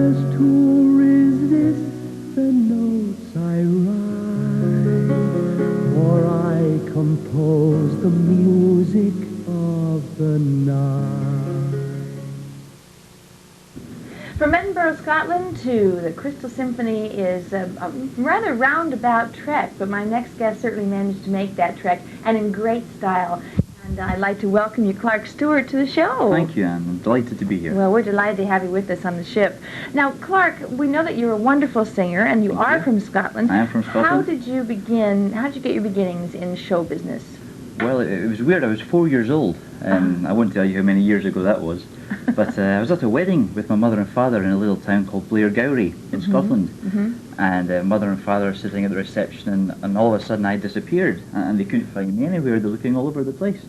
To resist the notes I write, for I compose the music of the night. From Edinburgh, Scotland to the Crystal Symphony is a rather roundabout trek, but my next guest certainly managed to make that trek, and in great style. And I'd like to welcome you, Clark Stewart, to the show. Thank you, Anne. I'm delighted to be here. Well, we're delighted to have you with us on the ship. Now, Clark, we know that you're a wonderful singer, and you are from Scotland. I am from Scotland. How did you get your beginnings in show business? Well, it was weird. I was 4 years old. I won't tell you how many years ago that was. But I was at a wedding with my mother and father in a little town called Blairgowrie in Scotland. And mother and father are sitting at the reception, and all of a sudden I disappeared. And they couldn't find me anywhere. They're looking all over the place.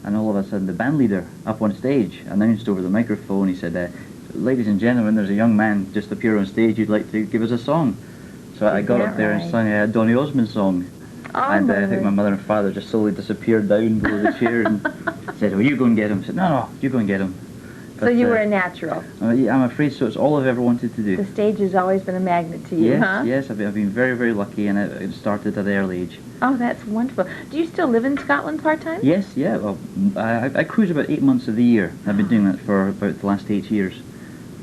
And all of a sudden the band leader up on stage announced over the microphone, he said, "Ladies and gentlemen, there's a young man just appeared on stage who'd like to give us a song." So I got up there and sang a Donny Osmond song. And I think my mother and father just slowly disappeared down below the chair and said, "Oh, you go and get him." I said, "No, you go and get him." But, so you were a natural. Yeah, I'm afraid so. It's all I've ever wanted to do. The stage has always been a magnet to you, yes, huh? Yes, I've been very, very lucky, and it started at an early age. Oh, that's wonderful. Do you still live in Scotland part-time? Yes, yeah. Well, I cruise about 8 months of the year. I've been doing that for about the last 8 years.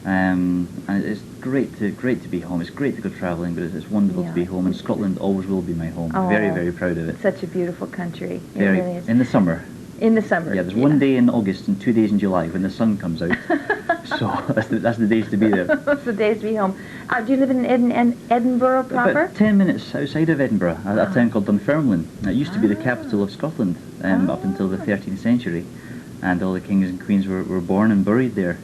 And it's great to be home. It's great to go travelling, but it's wonderful to be home. And Scotland always will be my home. Oh, very, very proud of it. Such a beautiful country. It Very. really is. In the summer. In the summer. Yeah, there's 1 day in August and 2 days in July when the sun comes out. So that's the days to be there. That's the days to be home. Do you live in Edinburgh proper? About 10 minutes outside of Edinburgh, a town called Dunfermline. It used to be the capital of Scotland up until the 13th century, and all the kings and queens were born and buried there.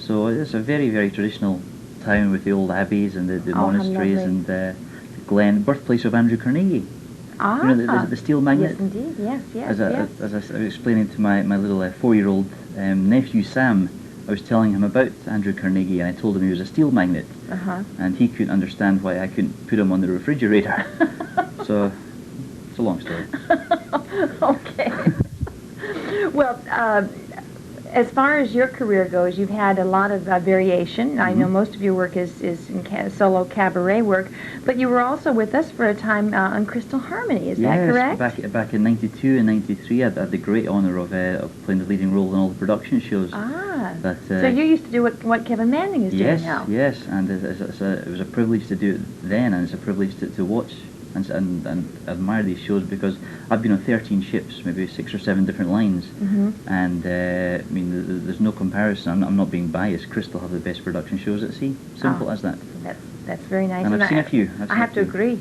So it's a very, very traditional town with the old abbeys and the monasteries and the Glen, birthplace of Andrew Carnegie. Ah, you know, the steel magnet? Yes, indeed. Yes. As I was explaining to my little 4-year-old nephew Sam, I was telling him about Andrew Carnegie, and I told him he was a steel magnet, and he couldn't understand why I couldn't put him on the refrigerator. So it's a long story. Okay. Well, as far as your career goes, you've had a lot of variation. I know most of your work is in solo cabaret work, but you were also with us for a time on Crystal Harmony. Is that correct? Yes, back in '92 and '93, I had the great honour of playing the leading role in all the production shows. So you used to do what Kevin Manning is doing now. Yes, and it was a privilege to do it then, and it's a privilege to watch and admire these shows, because I've been on 13 ships, maybe 6 or 7 different lines, and I mean, there's no comparison. I'm not being biased. Crystal have the best production shows at sea. Simple as that. That's very nice. And I've seen a few. I have to agree.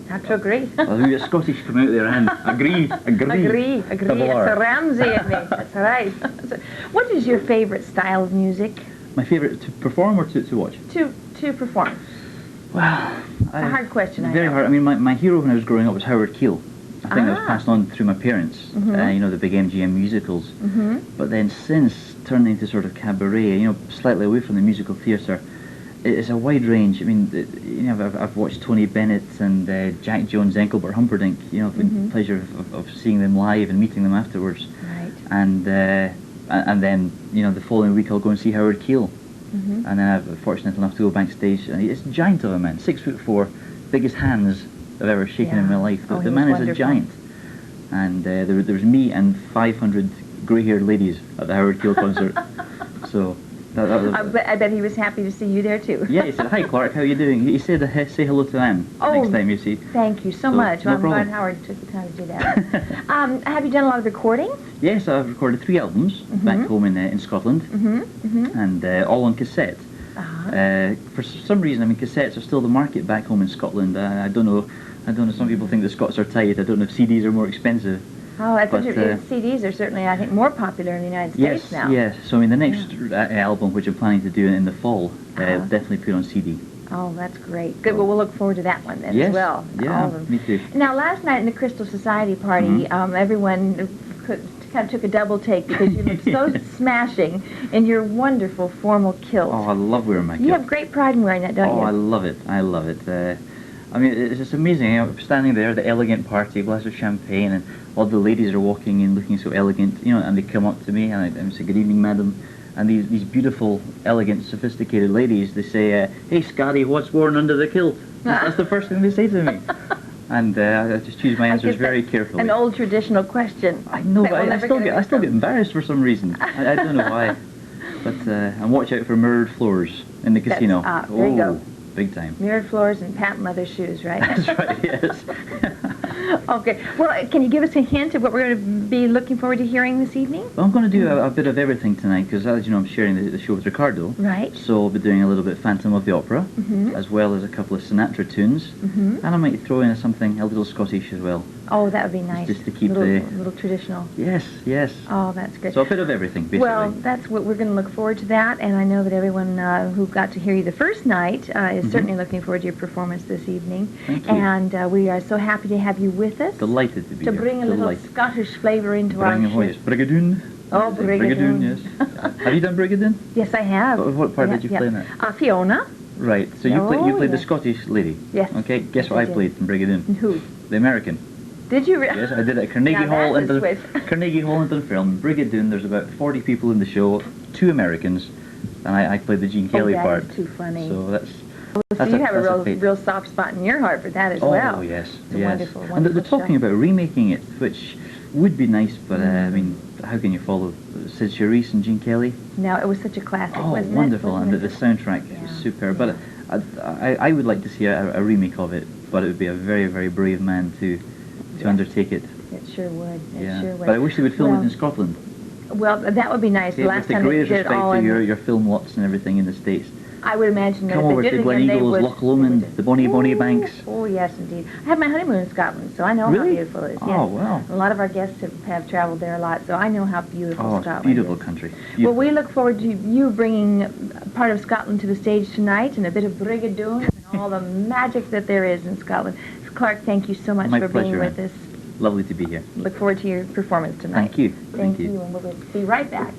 Well, we got Scottish come out there and agree. Agree. It's a Ramsey at me. That's right. So, what is your favourite style of music? My favourite to perform or to watch? To perform. Well, it's a hard question. Very hard. I mean, my hero when I was growing up was Howard Keel. I think that was passed on through my parents. You know, the big MGM musicals. But then since turning into sort of cabaret, you know, slightly away from the musical theatre, it's a wide range. I mean, you know, I've watched Tony Bennett and Jack Jones, Engelbert Humperdinck. You know, I've had the pleasure of seeing them live and meeting them afterwards. Right. And then, you know, the following week I'll go and see Howard Keel. And then I'm fortunate enough to go backstage. And it's a giant of a man, 6'4", biggest hands I've ever shaken in my life. The man is a giant. And there was me and 500 grey-haired ladies at the Howard Keel concert. So that was. I bet he was happy to see you there too. Yeah, he said, "Hi Clark, how are you doing?" He said, "Say hello to Anne next time you see." Thank you so much. No I'm problem. glad Howard took the time to do that. Have you done a lot of recording? Yes, I've recorded 3 albums back home in Scotland, and all on cassette. For some reason, I mean, cassettes are still the market back home in Scotland. I don't know. Some people think the Scots are tight. I don't know if CDs are more expensive. Oh, I think CDs are certainly, I think, more popular in the United States now. Yes. So I mean, the next album, which I'm planning to do in the fall, definitely put on CD. Oh, that's great. Good. Well, we'll look forward to that one then as well. Yeah, me too. Now, last night in the Crystal Society party, everyone kind of took a double take because you looked so smashing in your wonderful formal kilt. Oh, I love wearing my kilt. You have great pride in wearing that, don't you? Oh, I love it. I love it. I mean, it's just amazing. I'm standing there, the elegant party, glass of champagne, and all the ladies are walking in looking so elegant, you know, and they come up to me and I say, "Good evening, madam." And these beautiful, elegant, sophisticated ladies, they say, "Hey, Scotty, what's worn under the kilt?" That's the first thing they say to me. And I just choose my answers very carefully. An old traditional question. I know, but I still get embarrassed for some reason. I don't know why. But and watch out for mirrored floors in the casino. There you go. Big time. Mirrored floors and patent leather shoes, right? That's right, yes. Okay. Well, can you give us a hint of what we're going to be looking forward to hearing this evening? Well, I'm going to do a bit of everything tonight because, as you know, I'm sharing the show with Ricardo. Right. So I'll be doing a little bit Phantom of the Opera, as well as a couple of Sinatra tunes. And I might throw in something a little Scottish as well. Oh, that would be nice. Just to keep little traditional. Yes, yes. Oh, that's great. So a bit of everything, basically. Well, that's what we're going to look forward to that, and I know that everyone who got to hear you the first night is certainly looking forward to your performance this evening. Thank you. And we are so happy to have you with us. Delighted to be to here. bring a little Scottish flavour into our show. Yes, Brigadoon. Oh, Brigadoon. Yes. Have you done Brigadoon? Yes, I have. What part did you play in that? Fiona. Right. So you played the Scottish lady. Yes. Okay. Guess what I played in Brigadoon? Who? The American. Did you? Yes, I did it at Carnegie Hall in Carnegie Hall in Dunfermline. Brigadoon. There's about 40 people in the show, 2 Americans, and I played the Gene Kelly part. That's too funny. So that's so you have a real soft spot in your heart for that as well. Oh yes, It's a yes. wonderful, And wonderful they're talking about remaking it, which would be nice, but I mean, how can you follow Sid Charisse and Gene Kelly? No, it was such a classic, Oh, wasn't wonderful, it? and the soundtrack is superb. But I would like to see a remake of it, but it would be a very, very brave man to undertake it. It sure would. Yeah. Sure would. But I wish they would film it in Scotland. Well, that would be nice. Yeah, with the greatest respect to your film lots and everything in the States. I would imagine that Come if over they to did it Glen again, they Eagles, would. Loch Lomond, the Bonnie Banks. Oh, yes, indeed. I had my honeymoon in Scotland, so I know Really? how beautiful it is. Oh, Yes. wow. A lot of our guests have traveled there a lot, so I know how beautiful Oh, it's Scotland beautiful is. country. Well, Beautiful. we look forward to you bringing part of Scotland to the stage tonight and a bit of Brigadoon and all the magic that there is in Scotland. Clark, thank you so much My for being pleasure, with Ann. us. Lovely to be here. Look forward to your performance tonight. Thank you. Thank you, and we'll be right back.